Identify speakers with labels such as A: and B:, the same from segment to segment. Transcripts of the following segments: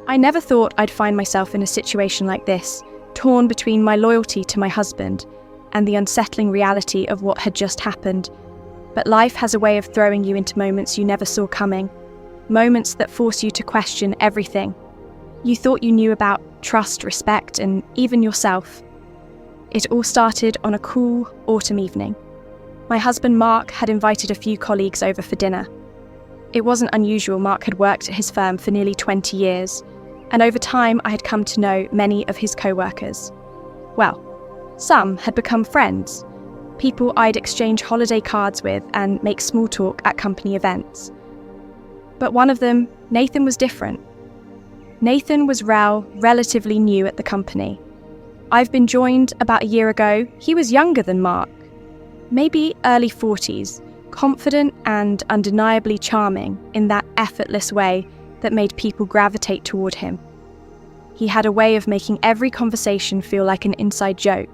A: I never thought I'd find myself in a situation like this, torn between my loyalty to my husband and the unsettling reality of what had just happened. But life has a way of throwing you into moments you never saw coming, moments that force you to question everything you thought you knew about trust, respect, and even yourself. It all started on a cool autumn evening. My husband Mark had invited a few colleagues over for dinner. It wasn't unusual. Mark had worked at his firm for nearly 20 years, and over time I had come to know many of his co-workers. Well, some had become friends, people I'd exchange holiday cards with and make small talk at company events. But one of them, Nathan, was different. Nathan was relatively new at the company. I've been joined about a year ago. He was younger than Mark, maybe early 40s, confident and undeniably charming in that effortless way that made people gravitate toward him. He had a way of making every conversation feel like an inside joke,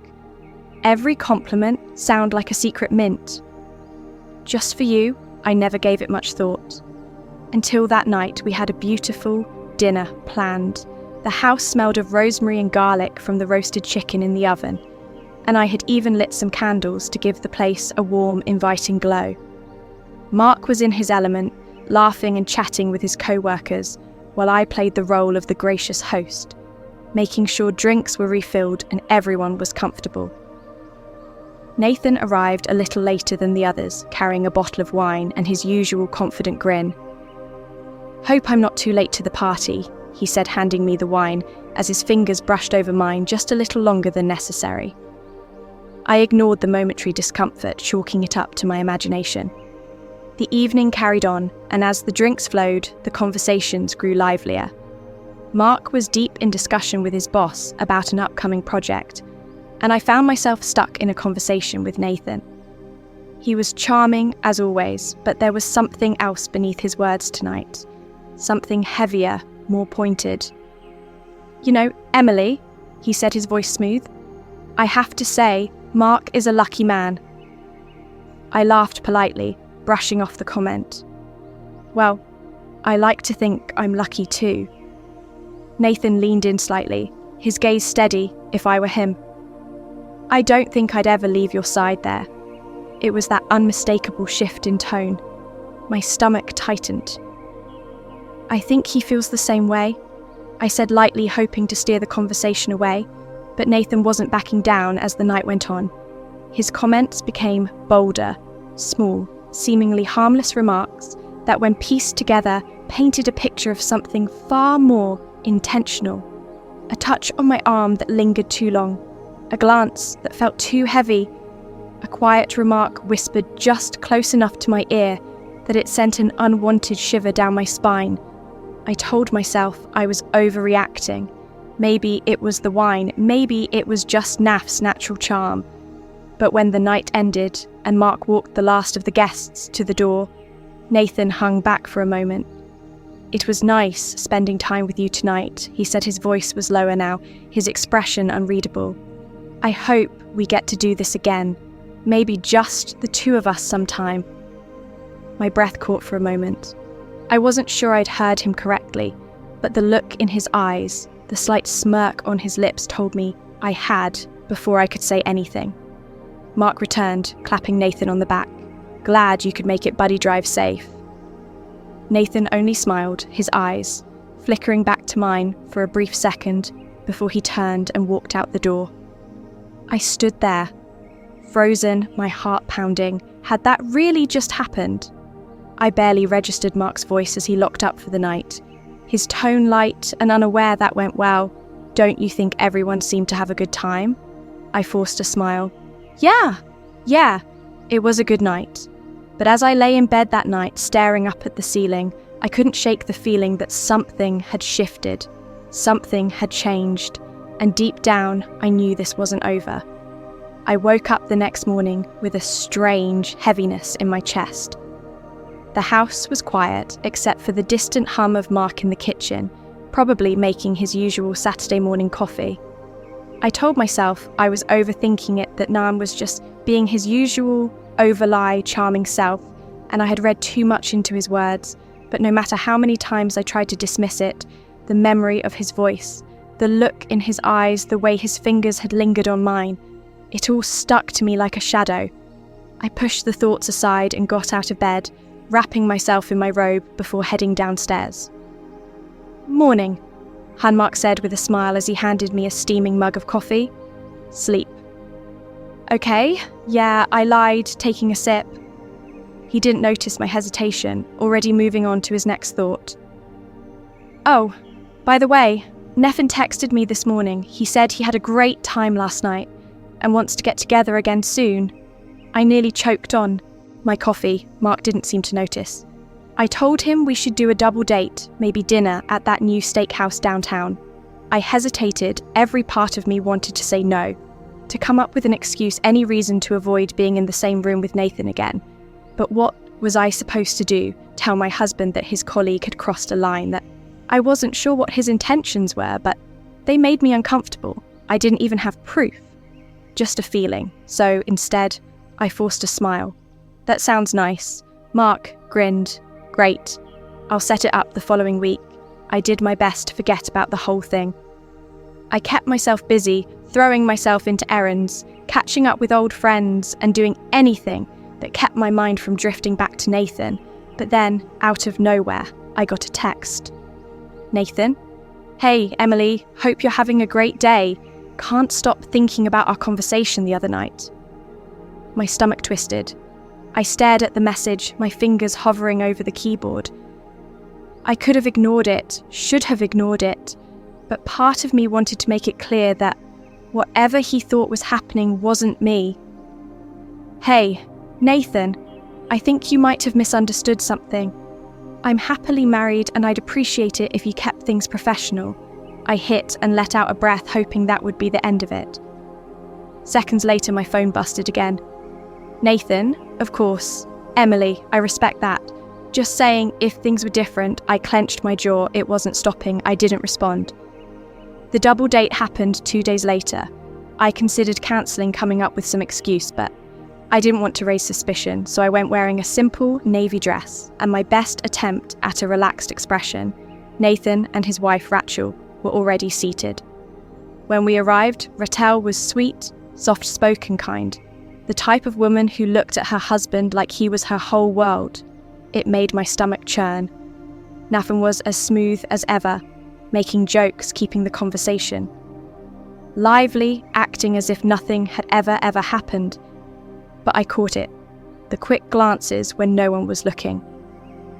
A: every compliment sound like a secret mint. Just for you, I never gave it much thought. Until that night, we had a beautiful dinner planned. The house smelled of rosemary and garlic from the roasted chicken in the oven, and I had even lit some candles to give the place a warm, inviting glow. Mark was in his element, laughing and chatting with his co-workers, while I played the role of the gracious host, making sure drinks were refilled and everyone was comfortable. Nathan arrived a little later than the others, carrying a bottle of wine and his usual confident grin. "Hope I'm not too late to the party," he said, handing me the wine as his fingers brushed over mine just a little longer than necessary. I ignored the momentary discomfort, chalking it up to my imagination. The evening carried on, and as the drinks flowed, the conversations grew livelier. Mark was deep in discussion with his boss about an upcoming project, and I found myself stuck in a conversation with Nathan. He was charming as always, but there was something else beneath his words tonight. Something heavier, more pointed. "You know, Emily," he said, his voice smooth, "I have to say, Mark is a lucky man." I laughed politely, brushing off the comment. "Well, I like to think I'm lucky too." Nathan leaned in slightly, his gaze steady if I were him. "I don't think I'd ever leave your side there." It was that unmistakable shift in tone. My stomach tightened. "I think he feels the same way," I said lightly, hoping to steer the conversation away, but Nathan wasn't backing down as the night went on. His comments became bolder, small, seemingly harmless remarks that, when pieced together, painted a picture of something far more intentional. A touch on my arm that lingered too long, a glance that felt too heavy, a quiet remark whispered just close enough to my ear that it sent an unwanted shiver down my spine. I told myself I was overreacting. Maybe it was the wine, maybe it was just Naf's natural charm. But when the night ended and Mark walked the last of the guests to the door, Nathan hung back for a moment. "It was nice spending time with you tonight," he said. His voice was lower now, his expression unreadable. "I hope we get to do this again, maybe just the two of us sometime." My breath caught for a moment. I wasn't sure I'd heard him correctly, but the look in his eyes, the slight smirk on his lips told me I had before I could say anything. Mark returned, clapping Nathan on the back. "Glad you could make it buddy drive safe." Nathan only smiled, his eyes flickering back to mine for a brief second before he turned and walked out the door. I stood there, frozen, my heart pounding. Had that really just happened? I barely registered Mark's voice as he locked up for the night. His tone light and unaware that went well. "Don't you think everyone seemed to have a good time?" I forced a smile. Yeah, it was a good night. But as I lay in bed that night, staring up at the ceiling, I couldn't shake the feeling that something had shifted, something had changed, and deep down, I knew this wasn't over. I woke up the next morning with a strange heaviness in my chest. The house was quiet, except for the distant hum of Mark in the kitchen, probably making his usual Saturday morning coffee. I told myself I was overthinking it, that Nam was just being his usual, overlie, charming self, and I had read too much into his words, but no matter how many times I tried to dismiss it, the memory of his voice, the look in his eyes, the way his fingers had lingered on mine. It all stuck to me like a shadow. I pushed the thoughts aside and got out of bed, wrapping myself in my robe before heading downstairs. "Morning," Hanmark said with a smile as he handed me a steaming mug of coffee. "Sleep." "Okay, yeah, I lied, taking a sip." He didn't notice my hesitation, already moving on to his next thought. "Oh, by the way, Neffin texted me this morning. He said he had a great time last night and wants to get together again soon." I nearly choked on my coffee. Mark didn't seem to notice. "I told him we should do a double date, maybe dinner, at that new steakhouse downtown." I hesitated. Every part of me wanted to say no, to come up with an excuse, any reason to avoid being in the same room with Nathan again. But what was I supposed to do? Tell my husband that his colleague had crossed a line, that I wasn't sure what his intentions were, but they made me uncomfortable. I didn't even have proof, just a feeling. So instead, I forced a smile. "That sounds nice." Mark grinned. "Great. I'll set it up the following week." I did my best to forget about the whole thing. I kept myself busy, throwing myself into errands, catching up with old friends, and doing anything that kept my mind from drifting back to Nathan. But then, out of nowhere, I got a text. "Nathan? Hey, Emily, hope you're having a great day. Can't stop thinking about our conversation the other night." My stomach twisted. I stared at the message, my fingers hovering over the keyboard. I could have ignored it, should have ignored it, but part of me wanted to make it clear that whatever he thought was happening wasn't me. "Hey, Nathan, I think you might have misunderstood something. I'm happily married and I'd appreciate it if you kept things professional." I hit and let out a breath, hoping that would be the end of it. Seconds later, my phone busted again. "Nathan, of course. Emily, I respect that. Just saying, if things were different." I clenched my jaw. It wasn't stopping. I didn't respond. The double date happened 2 days later. I considered cancelling, coming up with some excuse, but I didn't want to raise suspicion, so I went wearing a simple navy dress and my best attempt at a relaxed expression. Nathan and his wife Rachel were already seated. When we arrived, Ratel was sweet, soft-spoken kind, the type of woman who looked at her husband like he was her whole world. It made my stomach churn. Nathan was as smooth as ever, making jokes, keeping the conversation lively, acting as if nothing had ever happened. But I caught it, the quick glances when no one was looking,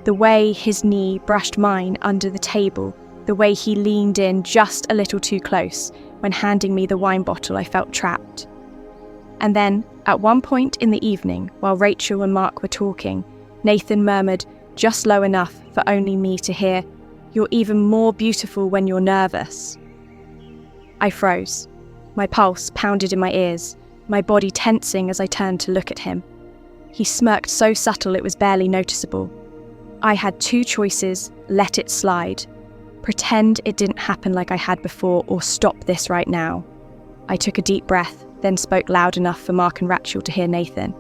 A: the way his knee brushed mine under the table, the way he leaned in just a little too close when handing me the wine bottle. I felt trapped. And then, at one point in the evening, while Rachel and Mark were talking, Nathan murmured, just low enough for only me to hear, "You're even more beautiful when you're nervous." I froze. My pulse pounded in my ears, my body tensing as I turned to look at him. He smirked so subtle it was barely noticeable. I had two choices: let it slide, pretend it didn't happen like I had before, or stop this right now. I took a deep breath, then spoke loud enough for Mark and Rachel to hear Nathan.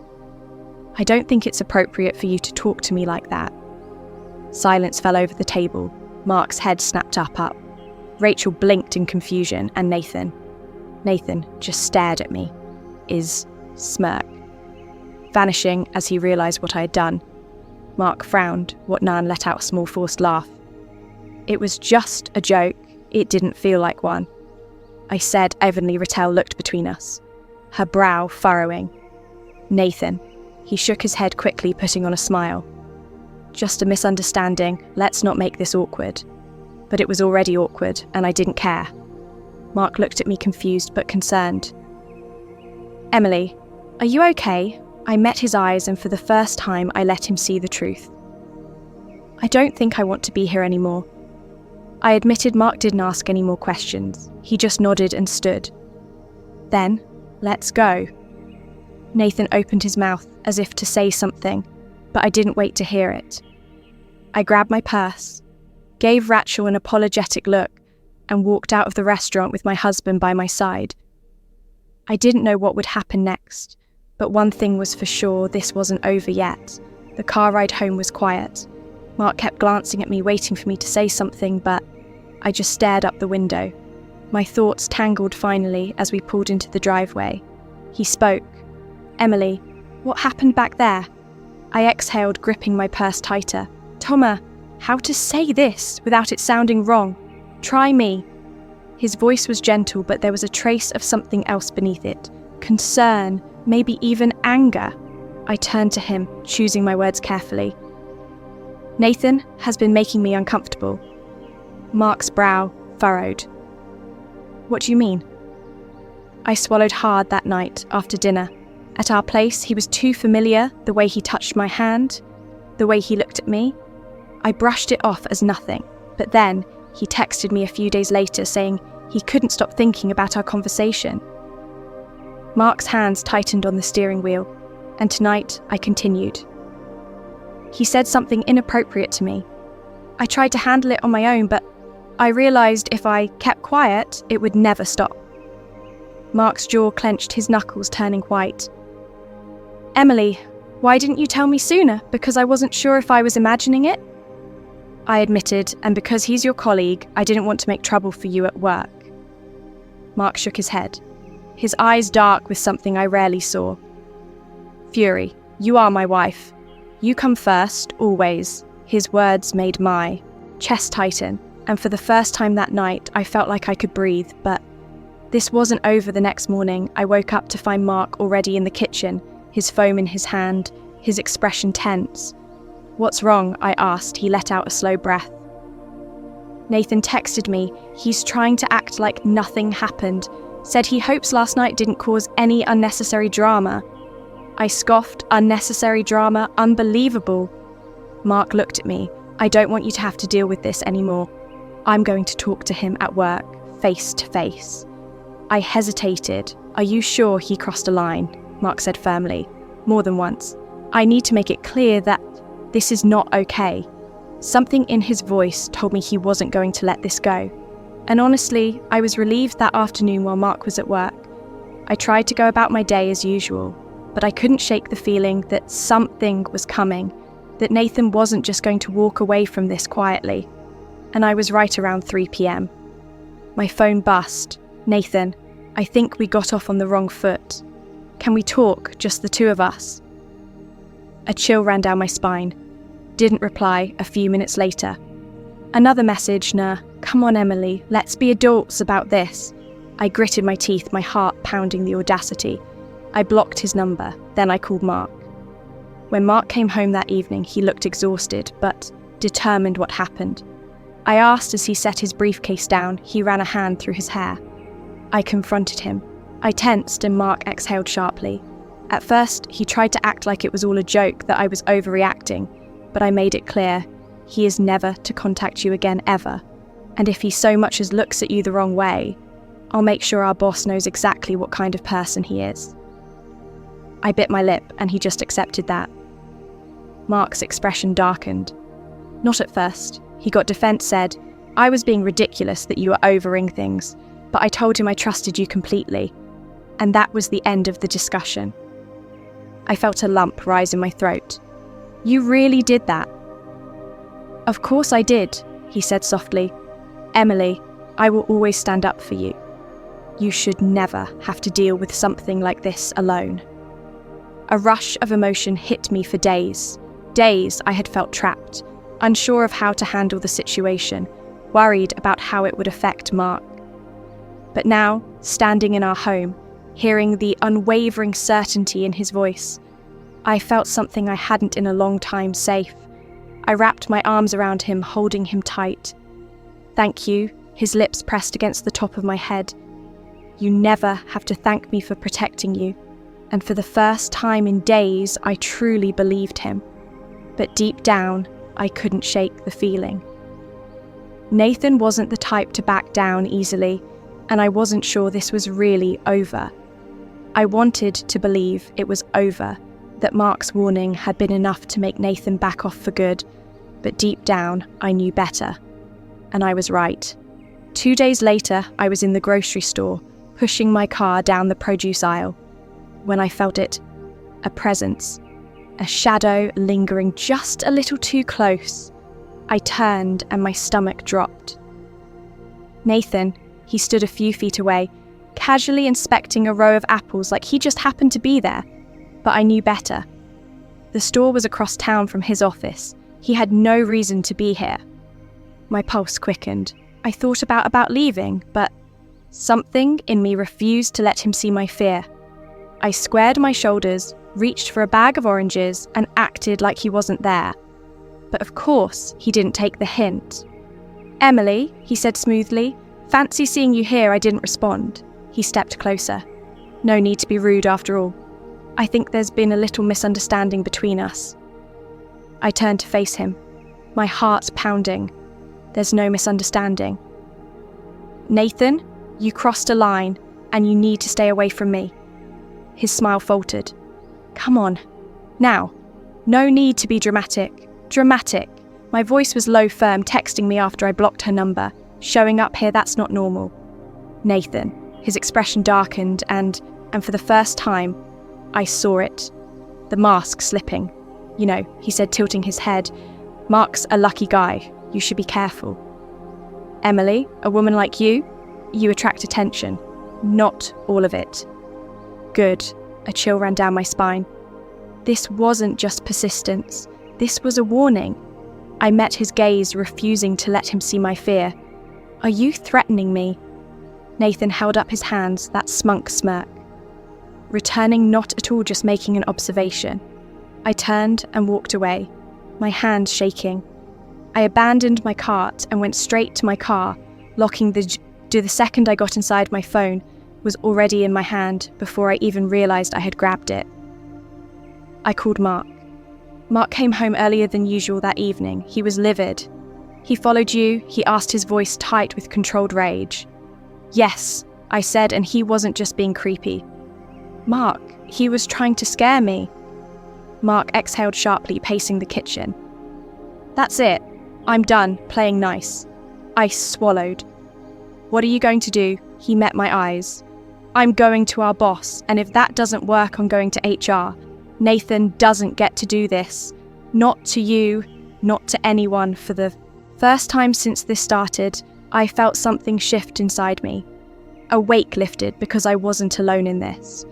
A: "I don't think it's appropriate for you to talk to me like that." Silence fell over the table. Mark's head snapped up. Rachel blinked in confusion, and Nathan just stared at me. His smirk vanishing as he realised what I had done. Mark frowned, Nan let out a small forced laugh. "It was just a joke. It didn't feel like one," I said evenly. Ratel looked between us, her brow furrowing. "Nathan," he shook his head quickly, putting on a smile. "Just a misunderstanding. Let's not make this awkward." But it was already awkward, and I didn't care. Mark looked at me confused but concerned. "Emily, are you okay?" I met his eyes, and for the first time I let him see the truth. "I don't think I want to be here anymore." I admitted. Mark didn't ask any more questions. He just nodded and stood. "Then, let's go." Nathan opened his mouth as if to say something, but I didn't wait to hear it. I grabbed my purse, gave Rachel an apologetic look, and walked out of the restaurant with my husband by my side. I didn't know what would happen next, but one thing was for sure: this wasn't over yet. The car ride home was quiet. Mark kept glancing at me, waiting for me to say something, but I just stared up the window. My thoughts tangled finally as we pulled into the driveway. He spoke. "Emily, what happened back there?" I exhaled, gripping my purse tighter. "Thomas, how to say this without it sounding wrong? Try me." His voice was gentle, but there was a trace of something else beneath it. Concern, maybe even anger. I turned to him, choosing my words carefully. "Nathan has been making me uncomfortable." Mark's brow furrowed. "What do you mean?" I swallowed hard that night after dinner. At our place, he was too familiar, the way he touched my hand, the way he looked at me. I brushed it off as nothing, but then he texted me a few days later saying he couldn't stop thinking about our conversation. Mark's hands tightened on the steering wheel, and tonight I continued. He said something inappropriate to me. I tried to handle it on my own, but I realised if I kept quiet, it would never stop. Mark's jaw clenched, his knuckles turning white. "Emily, why didn't you tell me sooner? Because I wasn't sure if I was imagining it?" I admitted, "and because he's your colleague, I didn't want to make trouble for you at work." Mark shook his head, his eyes dark with something I rarely saw. "Fury, you are my wife. You come first, always." His words made my chest tighten, and for the first time that night, I felt like I could breathe, but this wasn't over. The next morning, I woke up to find Mark already in the kitchen, his phone in his hand, his expression tense. "What's wrong?" I asked. He let out a slow breath. "Nathan texted me. He's trying to act like nothing happened. Said he hopes last night didn't cause any unnecessary drama." I scoffed. "Unnecessary drama? Unbelievable." Mark looked at me. "I don't want you to have to deal with this anymore. I'm going to talk to him at work, face to face." I hesitated. "Are you sure?" He crossed a line. Mark said firmly, more than once. "I need to make it clear that this is not okay." Something in his voice told me he wasn't going to let this go. And honestly, I was relieved that afternoon while Mark was at work. I tried to go about my day as usual, but I couldn't shake the feeling that something was coming, that Nathan wasn't just going to walk away from this quietly. And I was right around 3 p.m. My phone buzzed. "Nathan, I think we got off on the wrong foot. Can we talk, just the two of us?" A chill ran down my spine. Didn't reply a few minutes later. Another message, "Nah, come on Emily, let's be adults about this." I gritted my teeth, my heart pounding the audacity. I blocked his number, then I called Mark. When Mark came home that evening, he looked exhausted, but determined what happened. I asked as he set his briefcase down. He ran a hand through his hair. I confronted him. I tensed and Mark exhaled sharply. At first, he tried to act like it was all a joke, that I was overreacting, but I made it clear, he is never to contact you again ever. And if he so much as looks at you the wrong way, I'll make sure our boss knows exactly what kind of person he is. I bit my lip and he just accepted that. Mark's expression darkened. Not at first. He got defense, said, "I was being ridiculous that you were overing things, but I told him I trusted you completely." And that was the end of the discussion. I felt a lump rise in my throat. "You really did that?" "Of course I did," he said softly. "Emily, I will always stand up for you. You should never have to deal with something like this alone." A rush of emotion hit me for days. Days I had felt trapped, unsure of how to handle the situation, worried about how it would affect Mark. But now, standing in our home, hearing the unwavering certainty in his voice, I felt something I hadn't in a long time, safe. I wrapped my arms around him, holding him tight. "Thank you," his lips pressed against the top of my head. "You never have to thank me for protecting you." And for the first time in days, I truly believed him. But deep down, I couldn't shake the feeling. Nathan wasn't the type to back down easily, and I wasn't sure this was really over. I wanted to believe it was over, that Mark's warning had been enough to make Nathan back off for good, but deep down, I knew better. And I was right. 2 days later, I was in the grocery store, pushing my car down the produce aisle, when I felt it, a presence, a shadow lingering just a little too close. I turned and my stomach dropped. Nathan, he stood a few feet away, casually inspecting a row of apples like he just happened to be there. But I knew better. The store was across town from his office. He had no reason to be here. My pulse quickened. I thought about leaving, but something in me refused to let him see my fear. I squared my shoulders, reached for a bag of oranges, and acted like he wasn't there. But of course, he didn't take the hint. "Emily," he said smoothly, "fancy seeing you here." I didn't respond. He stepped closer. No need to be rude after all. I think there's been a little misunderstanding between us. I turned to face him, my heart pounding. There's no misunderstanding. "Nathan, you crossed a line, and you need to stay away from me." His smile faltered. "Come on. Now. No need to be dramatic. Dramatic." My voice was low, firm, texting me after I blocked her number. "Showing up here, that's not normal." "Nathan." His expression darkened and for the first time, I saw it. The mask slipping. "You know," he said, tilting his head, "Mark's a lucky guy. You should be careful." "Emily, a woman like you attract attention. Not all of it." Good. A chill ran down my spine. This wasn't just persistence. This was a warning. I met his gaze, refusing to let him see my fear. "Are you threatening me?" Nathan held up his hands, that smug smirk. Returning not at all, just making an observation. I turned and walked away, my hands shaking. I abandoned my cart and went straight to my car, locking the second I got inside. My phone was already in my hand before I even realised I had grabbed it. I called Mark. Mark came home earlier than usual that evening. He was livid. "He followed you?" he asked, his voice tight with controlled rage. "Yes," I said, and he wasn't just being creepy. "Mark, he was trying to scare me." Mark exhaled sharply, pacing the kitchen. "That's it. I'm done playing nice." I swallowed. "What are you going to do?" He met my eyes. "I'm going to our boss, and if that doesn't work, I'm going to HR. Nathan doesn't get to do this. Not to you, not to anyone." For the first time since this started, I felt something shift inside me. A weight lifted because I wasn't alone in this.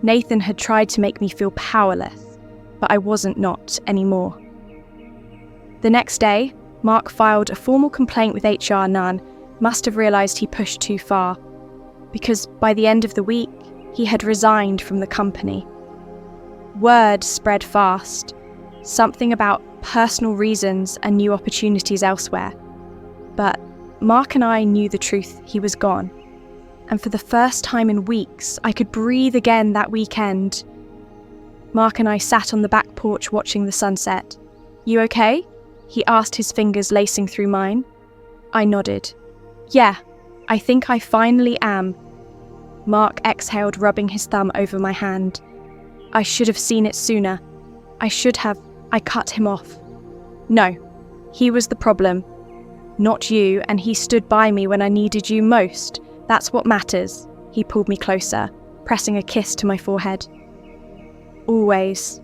A: Nathan had tried to make me feel powerless, but I wasn't not anymore. The next day, Mark filed a formal complaint with HR. None must have realised he pushed too far, because by the end of the week, he had resigned from the company. Word spread fast, something about personal reasons and new opportunities elsewhere. But Mark and I knew the truth. He was gone. And for the first time in weeks, I could breathe again that weekend. Mark and I sat on the back porch watching the sunset. "You okay?" he asked, his fingers lacing through mine. I nodded. "Yeah, I think I finally am." Mark exhaled, rubbing his thumb over my hand. "I should have seen it sooner. I cut him off." "No, he was the problem, not you, and he stood by me when I needed you most. That's what matters." He pulled me closer, pressing a kiss to my forehead. "Always."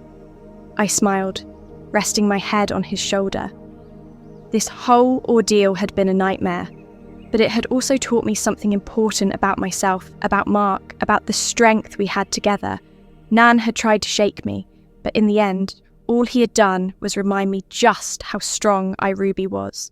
A: I smiled, resting my head on his shoulder. This whole ordeal had been a nightmare, but it had also taught me something important about myself, about Mark, about the strength we had together. Nan had tried to shake me, but in the end, all he had done was remind me just how strong Ruby was.